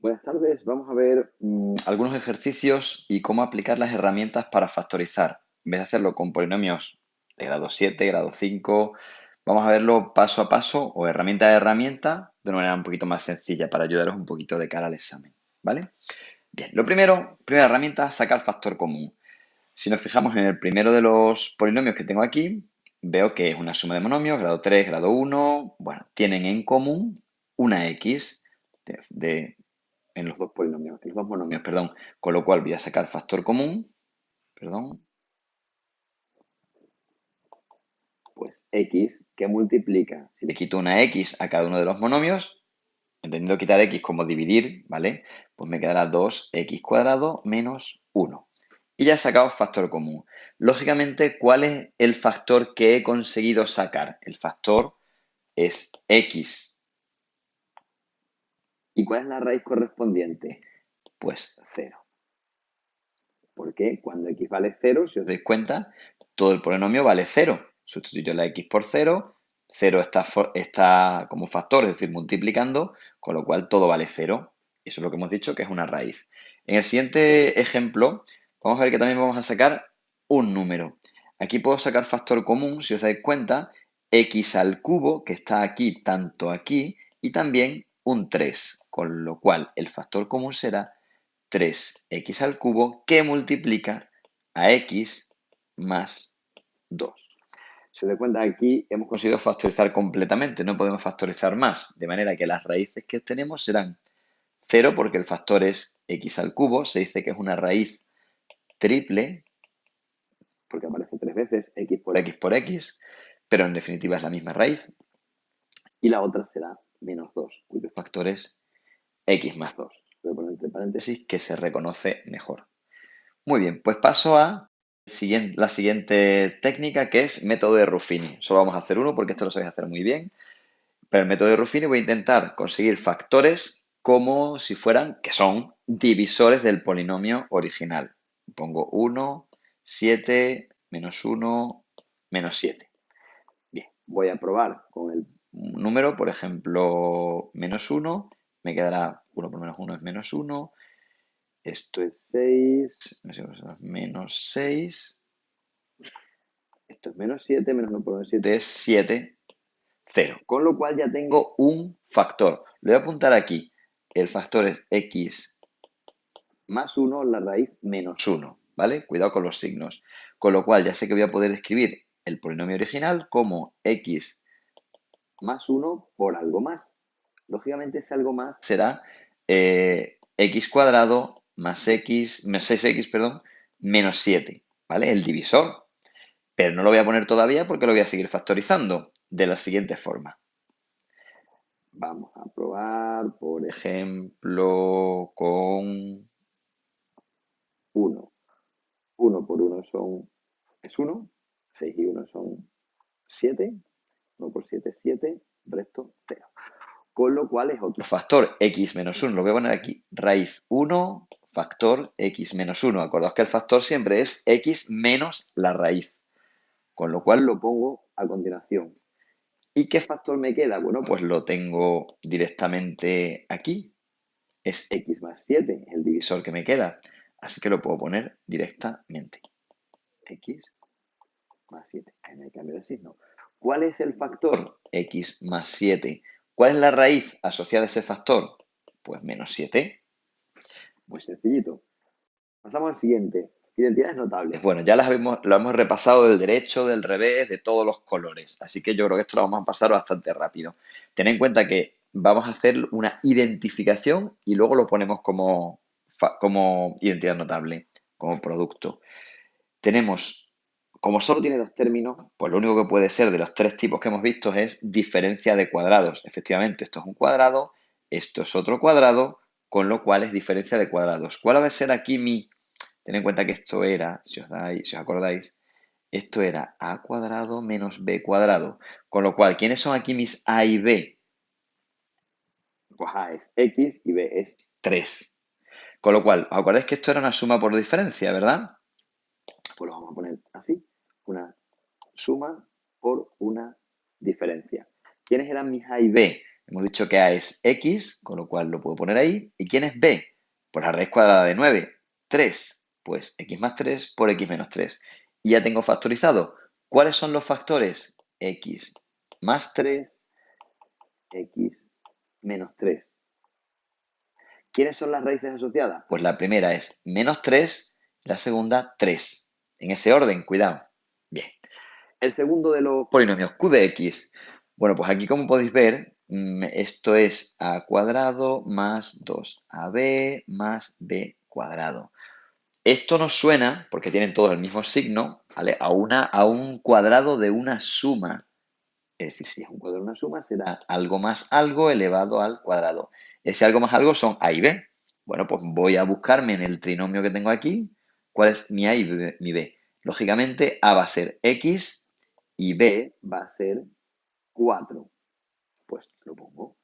Buenas tardes, vamos a ver algunos ejercicios y cómo aplicar las herramientas para factorizar. En vez de hacerlo con polinomios de grado 7, grado 5, vamos a verlo paso a paso o herramienta a herramienta de una manera un poquito más sencilla para ayudaros un poquito de cara al examen, ¿vale? Bien, lo primero, primera herramienta, sacar factor común. Si nos fijamos en el primero de los polinomios que tengo aquí, veo que es una suma de monomios, grado 3, grado 1, bueno, tienen en común una x en los dos polinomios, en los dos monomios, perdón, con lo cual voy a sacar factor común, perdón, pues x que multiplica, si le quito una x a cada uno de los monomios, entendiendo quitar x como dividir, ¿vale? Pues me quedará 2x cuadrado menos 1. Y ya he sacado factor común. Lógicamente, ¿cuál es el factor que he conseguido sacar? El factor es x. ¿Y cuál es la raíz correspondiente? Pues 0. Porque cuando x vale 0, si os dais cuenta, todo el polinomio vale 0. Sustituyo la x por 0, 0 está como factor, es decir, multiplicando, con lo cual todo vale 0. Eso es lo que hemos dicho que es una raíz. En el siguiente ejemplo, vamos a ver que también vamos a sacar un número. Aquí puedo sacar factor común, si os dais cuenta, x al cubo, que está aquí, tanto aquí, y también un 3, con lo cual el factor común será 3x al cubo que multiplica a x más 2. Se da cuenta que aquí hemos conseguido factorizar completamente, no podemos factorizar más, de manera que las raíces que tenemos serán 0 porque el factor es x al cubo, se dice que es una raíz triple porque aparece tres veces x por x por x, pero en definitiva es la misma raíz. Y la otra será menos 2, cuyo factor es x más 2. Voy a poner entre paréntesis que se reconoce mejor. Muy bien, pues paso a la siguiente técnica que es método de Ruffini. Solo vamos a hacer uno porque esto lo sabéis hacer muy bien. Pero el método de Ruffini voy a intentar conseguir factores como si fueran, que son divisores del polinomio original. Pongo 1, 7, menos 1, menos 7. Bien, voy a probar con el número, por ejemplo, menos 1. Me quedará 1 por menos 1 es menos 1. Esto es 6, menos 6. Esto es menos 7, menos 1 por menos 7 es 7, 0. Con lo cual ya tengo un factor. Lo voy a apuntar aquí. El factor es x más 1, la raíz menos 1, ¿vale? Cuidado con los signos. Con lo cual ya sé que voy a poder escribir el polinomio original como x más 1 por algo más. Lógicamente ese algo más será x cuadrado más x, más 6x, perdón, menos 7, ¿vale? El divisor. Pero no lo voy a poner todavía porque lo voy a seguir factorizando de la siguiente forma. Vamos a probar, por ejemplo, con 1. 1 por 1 es 1, 6 y 1 son 7, 1 por 7 es 7, resto 0. Con lo cual es otro factor x menos 1. Lo voy a poner aquí. Raíz 1, factor x menos 1. Acordaos que el factor siempre es x menos la raíz. Con lo cual lo pongo a continuación. ¿Y qué factor me queda? Bueno, pues lo tengo directamente aquí. Es x más 7, el divisor que me queda. Así que lo puedo poner directamente. X más 7. Ahí no hay cambio de signo. ¿Cuál es el factor? X más 7. ¿Cuál es la raíz asociada a ese factor? Pues menos 7. Muy sencillito. Pasamos al siguiente. Identidades notables. Bueno, ya lo hemos repasado del derecho, del revés, de todos los colores. Así que yo creo que esto lo vamos a pasar bastante rápido. Ten en cuenta que vamos a hacer una identificación y luego lo ponemos como identidad notable, como producto. Tenemos, como solo tiene dos términos, pues lo único que puede ser de los tres tipos que hemos visto es diferencia de cuadrados. Efectivamente, esto es un cuadrado, esto es otro cuadrado, con lo cual es diferencia de cuadrados. ¿Cuál va a ser aquí mi? Ten en cuenta que esto era, si os acordáis, esto era a cuadrado menos b cuadrado. Con lo cual, ¿quiénes son aquí mis a y b? Pues a es x y b es 3. Con lo cual, ¿os acordáis que esto era una suma por diferencia, verdad? Pues lo vamos a poner así, una suma por una diferencia. ¿Quiénes eran mis a y b? Hemos dicho que A es X, con lo cual lo puedo poner ahí. ¿Y quién es B? Pues la raíz cuadrada de 9, 3. Pues X más 3 por X menos 3. Y ya tengo factorizado. ¿Cuáles son los factores? X más 3, X menos 3. ¿Quiénes son las raíces asociadas? Pues la primera es menos 3, la segunda 3. En ese orden, cuidado. Bien. El segundo de los polinomios q de x. Bueno, pues aquí como podéis ver, esto es a cuadrado más 2ab más b cuadrado. Esto nos suena, porque tienen todos el mismo signo, ¿vale? A un cuadrado de una suma. Es decir, si es un cuadrado de una suma, será algo más algo elevado al cuadrado. Ese algo más algo son a y b. Bueno, pues voy a buscarme en el trinomio que tengo aquí cuál es mi a y mi b. Lógicamente, a va a ser x y b va a ser 4. Pues lo pongo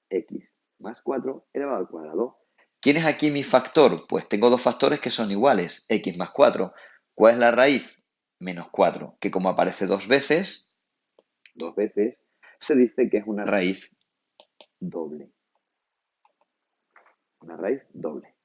x más 4 elevado al cuadrado. ¿Quién es aquí mi factor? Pues tengo dos factores que son iguales, x más 4. ¿Cuál es la raíz? Menos 4, que como aparece dos veces, se dice que es una raíz doble. Una raíz doble.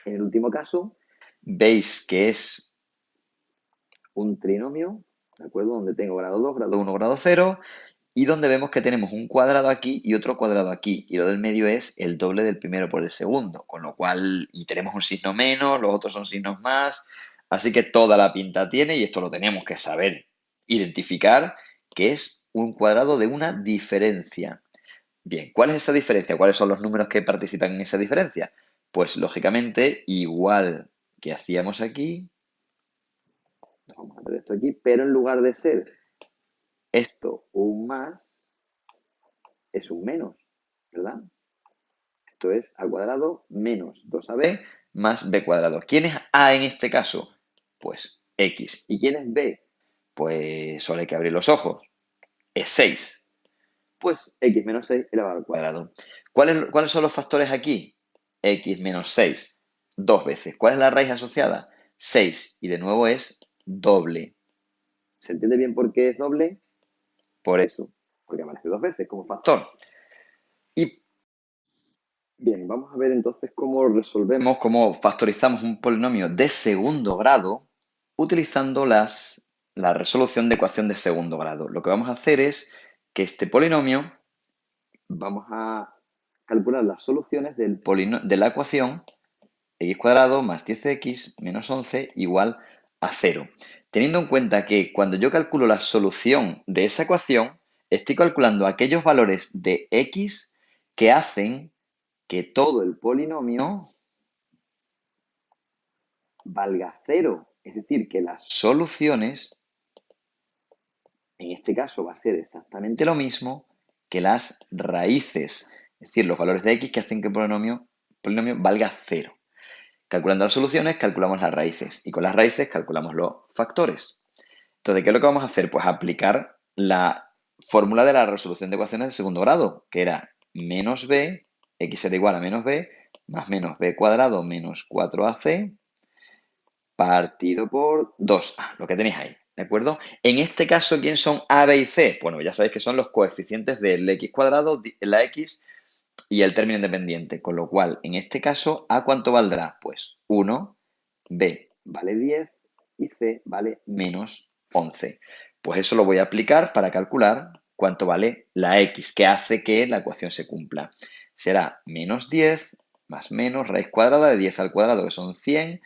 En el último caso, veis que es un trinomio, ¿de acuerdo? Donde tengo grado 2, grado 1, grado 0, y donde vemos que tenemos un cuadrado aquí y otro cuadrado aquí, y lo del medio es el doble del primero por el segundo, con lo cual, y tenemos un signo menos, los otros son signos más, así que toda la pinta tiene, y esto lo tenemos que saber identificar, que es un cuadrado de una diferencia. Bien, ¿cuál es esa diferencia? ¿Cuáles son los números que participan en esa diferencia? Pues lógicamente, igual que hacíamos aquí, vamos a hacer esto aquí, pero en lugar de ser esto un más, es un menos, ¿verdad? Esto es a cuadrado menos 2ab más b cuadrado. ¿Quién es a en este caso? Pues x. ¿Y quién es b? Pues solo hay que abrir los ojos. Es 6. Pues x menos 6 elevado al cuadrado. ¿Cuáles son los factores aquí? X menos 6, dos veces. ¿Cuál es la raíz asociada? 6. Y de nuevo es doble. ¿Se entiende bien por qué es doble? Por eso, porque aparece dos veces como factor. Y bien, vamos a ver entonces cómo resolvemos, cómo factorizamos un polinomio de segundo grado utilizando la resolución de ecuación de segundo grado. Lo que vamos a hacer es que este polinomio, vamos a calcular las soluciones de la ecuación x cuadrado más 10x menos 11 igual a 0. Teniendo en cuenta que cuando yo calculo la solución de esa ecuación, estoy calculando aquellos valores de x que hacen que todo el polinomio valga 0. Es decir, que las soluciones, en este caso va a ser exactamente lo mismo que las raíces. Es decir, los valores de x que hacen que el polinomio valga 0. Calculando las soluciones, calculamos las raíces. Y con las raíces calculamos los factores. Entonces, ¿qué es lo que vamos a hacer? Pues aplicar la fórmula de la resolución de ecuaciones de segundo grado, que era menos b, x era igual a menos b, más menos b cuadrado menos 4ac, partido por 2a, lo que tenéis ahí, ¿de acuerdo? En este caso, ¿quién son a, b y c? Bueno, ya sabéis que son los coeficientes del x cuadrado, la x y el término independiente, con lo cual, en este caso, ¿a cuánto valdrá? Pues 1, b vale 10 y c vale menos 11. Pues eso lo voy a aplicar para calcular cuánto vale la x, que hace que la ecuación se cumpla. Será menos 10 más menos raíz cuadrada de 10 al cuadrado, que son 100,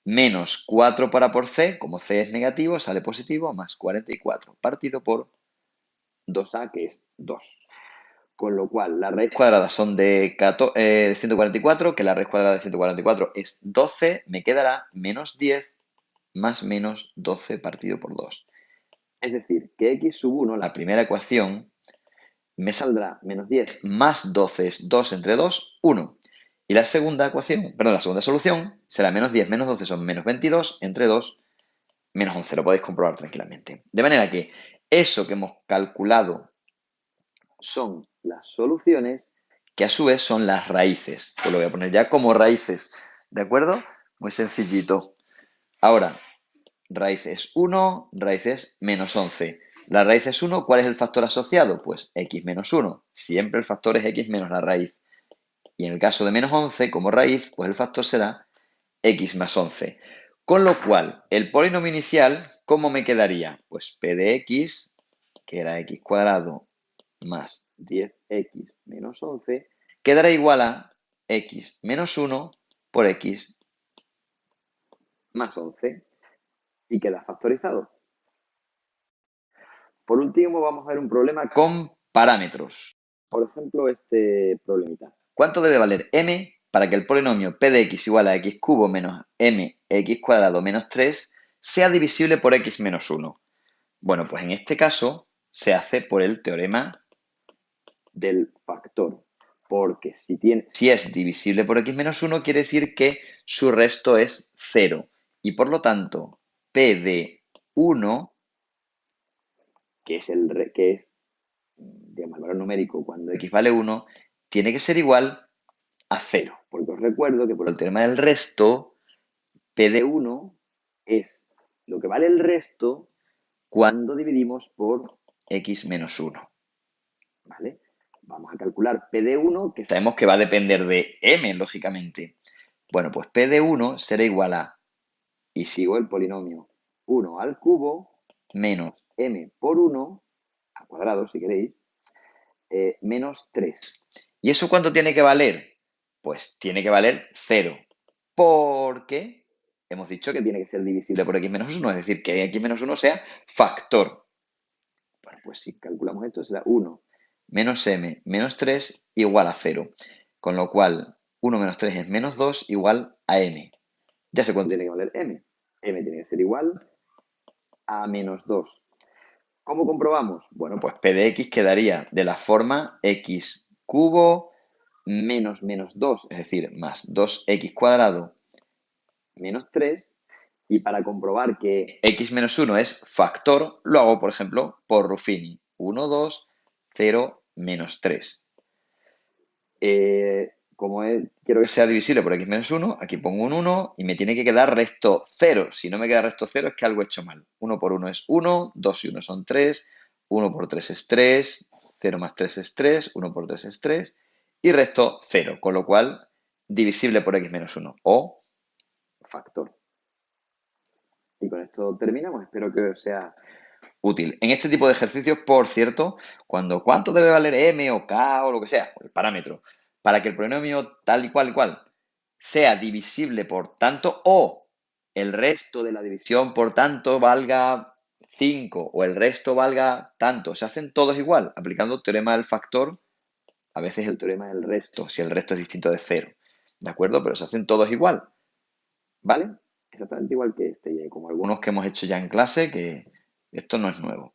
menos 4 para por c, como c es negativo, sale positivo, más 44, partido por 2a, que es 2. Con lo cual, las raíces cuadradas son de 144, que la raíz cuadrada de 144 es 12, me quedará menos 10 más menos 12 partido por 2. Es decir, que x sub 1, la primera ecuación, me saldrá menos 10 más 12 es 2 entre 2, 1. Y la segunda ecuación, perdón, la segunda solución será menos 10 menos 12 son menos 22 entre 2, menos 11. Lo podéis comprobar tranquilamente. De manera que eso que hemos calculado son las soluciones, que a su vez son las raíces. Pues lo voy a poner ya como raíces, ¿de acuerdo? Muy sencillito. Ahora, raíces 1, raíces menos 11. La raíz es 1, ¿cuál es el factor asociado? Pues x menos 1. Siempre el factor es x menos la raíz. Y en el caso de menos 11, como raíz, pues el factor será x más 11. Con lo cual, el polinomio inicial, ¿cómo me quedaría? Pues p de x, que era x cuadrado más 10x menos 11, quedará igual a x menos 1 por x más 11 y queda factorizado. Por último, vamos a ver un problema con parámetros. Por ejemplo, este problemita. ¿Cuánto debe valer m para que el polinomio p de x igual a x cubo menos mx cuadrado menos 3 sea divisible por x menos 1? Bueno, pues en este caso se hace por el teorema del factor. Porque si es divisible por x menos 1, quiere decir que su resto es 0. Y por lo tanto, p de 1, que es digamos, el valor numérico cuando x vale 1, tiene que ser igual a 0. Porque os recuerdo que por el teorema del resto, p de 1 es lo que vale el resto cuando dividimos por x menos 1. ¿Vale? Vamos a calcular p de 1, que sabemos que va a depender de m, lógicamente. Bueno, pues p de 1 será igual a, y sigo el polinomio, 1 al cubo menos m por 1, al cuadrado si queréis, menos 3. ¿Y eso cuánto tiene que valer? Pues tiene que valer 0, porque hemos dicho que tiene que ser divisible por x menos 1, es decir, que x menos 1 sea factor. Bueno, pues si calculamos esto será 1 menos m menos 3 igual a 0. Con lo cual, 1 menos 3 es menos 2 igual a m. Ya sé cuánto tiene que valer m. M tiene que ser igual a menos 2. ¿Cómo comprobamos? Bueno, pues p de x quedaría de la forma x cubo menos menos 2, es decir, más 2x cuadrado menos 3. Y para comprobar que x menos 1 es factor, lo hago, por ejemplo, por Ruffini. 1, 2, 0, menos 3. Quiero que sea divisible por x menos 1, aquí pongo un 1 y me tiene que quedar resto 0. Si no me queda resto 0 es que algo he hecho mal. 1 por 1 es 1, 2 y 1 son 3, 1 por 3 es 3, 0 más 3 es 3, 1 por 3 es 3 y resto 0, con lo cual divisible por x menos 1 o factor. Y con esto terminamos. Espero que os sea útil. En este tipo de ejercicios, por cierto, cuánto debe valer m o k o lo que sea, el parámetro, para que el polinomio tal y cual sea divisible por tanto o el resto de la división por tanto valga 5 o el resto valga tanto, se hacen todos igual, aplicando el teorema del factor, a veces el teorema del resto, si el resto es distinto de 0. ¿De acuerdo? Pero se hacen todos igual. ¿Vale? Exactamente igual que este, y como algunos que hemos hecho ya en clase, que esto no es nuevo.